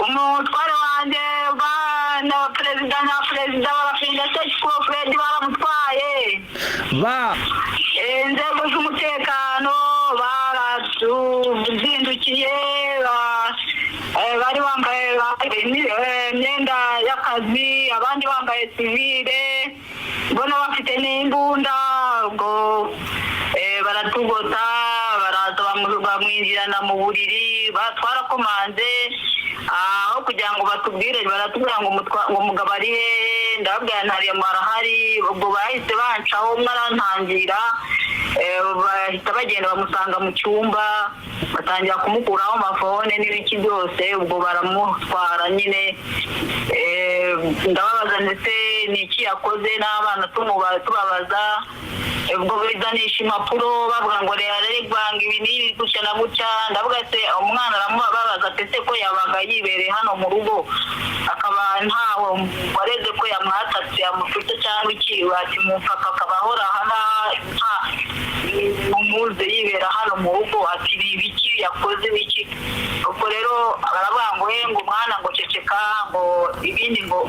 umutware wanjye na perezida barafinda Search for Fred baramutwaye inzego z'umutekano baratuzindukiye bari bambaye imyenda y'akazi abandi bambaye sivile mbona bafite n'imbunda ubwo baratugota baraza bamwinjirana mu buriri twarakomanze aho kugira ngo batubwire baratubwira ngo umugabo ari he ndababwira ntariye marahari ubwo bahise bancaho mwarantangira bahita bagenda bamusanga mu cyumba batangira kumukuraho amafone n'ibiki byose ubwo baramutwara nyine ndababaza ndetse n'iki yakoze n'abana tubabaza ubwo bizanisha impapuro bavuga ngo rega ibi n'ibi gutya na gutya ndavuga se umwana aramubabaza ate ko yabaga yibereye hano mu rugo akaba ntawe wareze ko yamwatatse yamufite cyangwa iki ati mupaka akaba ahora hano umuze yibera hano mu rugo ati ibiki yakoze biki ubwo rero baravuga ngo umwana ngo ceceka ngo ibindi ngo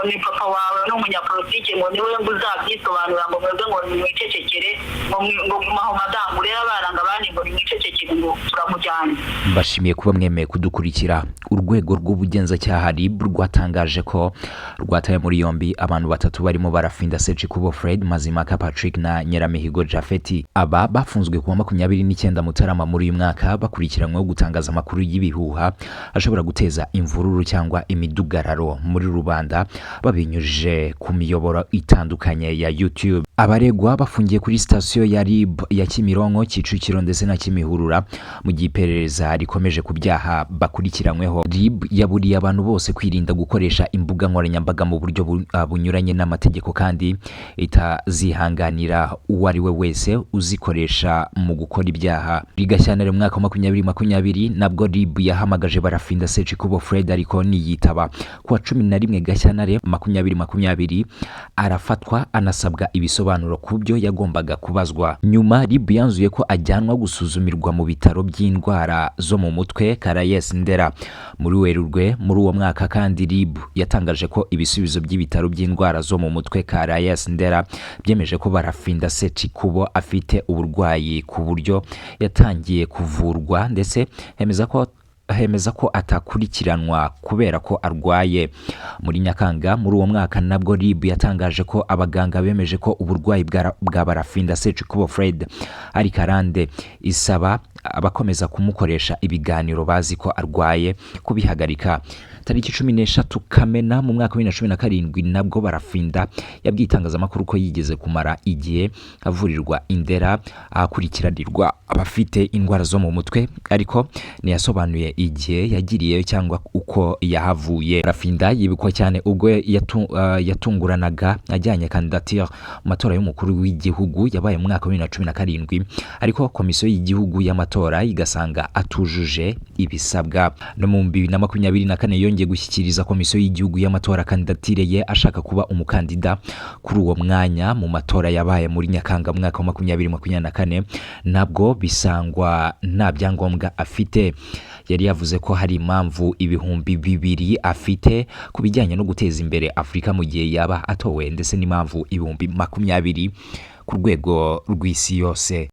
ni papa wawe n'umunyapolitike ngo niwe ngo uzabyisobanura ngo mwebwe ngo mwicecekere ngo gumaho madamu rero abana ngo abandi ngo mwicecekere ngo turamujyana. Mbashimiye kuba mwemeye kudukurikira. Urwego rw'ubugenzacyaha RIB rwatangaje ko rwataye muri yombi abantu batatu barimo barafinda Search for Fred, Mazimaka Patrick na Nyiramihigo Japhet. Aba bafunzwe kuwa 29 Mutarama muri uyu mwaka bakurikiranyweho gutangaza amakuru y'ibihuha ashobora guteza imvururu cyangwa imidugararo muri rubanda babinyujije ku miyoboro itandukanye ya YouTube. Abaregwa bafungiye kuri sitasiyo ya RIB ya Kimironko, Kicukiro ndetse na Kimihurura mu gihe iperereza rikomeje ku byaha bakurikiranyweho. RIB yaburiye abantu bose kwirinda gukoresha imbuga nkoranyambaga mu buryo bunyuranye n'amategeko kandi itazihanganira uwo ari we wese uzikoresha mu gukora ibyaha. Bigashyana mu mwaka wa 2020 nabwo RIB yahamagaje barafinda Search for Fred ariko niyitaba. Kuwa 11 Gashyantare 2020 arafatwa anasabwa ibisobanuro ku byo yagombaga kubazwa. Nyuma RIB yanzuye ko ajyanwa gusuzumirwa mu bitaro by'indwara zo mu mutwe Caraes Ndera. Muri Werurwe muri uwo mwaka kandi RIB yatangaje ko ibisubizo by'ibitaro by'indwara zo mu mutwe Caraes Ndera byemeje ko barafinda Search kubo afite uburwayi ku buryo yatangiye kuvurwa ndetse hemeza ko atakurikiranwa kubera ko arwaye. Muri Nyakanga muri uwo mwaka nabwo RIB yatangaje ko abaganga bemeje ko uburwayi bwa barafinda Search for Fred ari karande, isaba abakomeza kumukoresha ibiganiro bazi ko arwaye kubihagarika. Tariki 13 Kamena mu mwaka wa 2017 nabwo barafinda yabwiye itangazamakuru ko yigeze kumara igihe avurirwa Indera akurikiranirwa abafite indwara zo mu mutwe ariko ntiyasobanuye igihe yagiriye cyangwa uko yahavuye. Barafinda yibukwa cyane ubwo yatunguranaga ajyanye kandidatire mu matora y'umukuru w'igihugu yabaye mu mwaka wa 2017 ariko komisiyo y'igihugu y'amatora igasanga atujuje ibisabwa. No mu 2024 yongeye gushyikiriza komisiyo y'igihugu y'amatora kandidatire ye ashaka kuba umukandida kuri uwo mwanya mu matora yabaye muri Nyakanga mu mwaka wa 2024 nabwo bisangwa nta byangombwa afite. Yari yavuze ko hari impamvu 200,000 afite ku bijyanye no guteza imbere Afrika mu gihe yaba atowe ndetse n'impamvu 20,000 ku rwego rw'isi yose.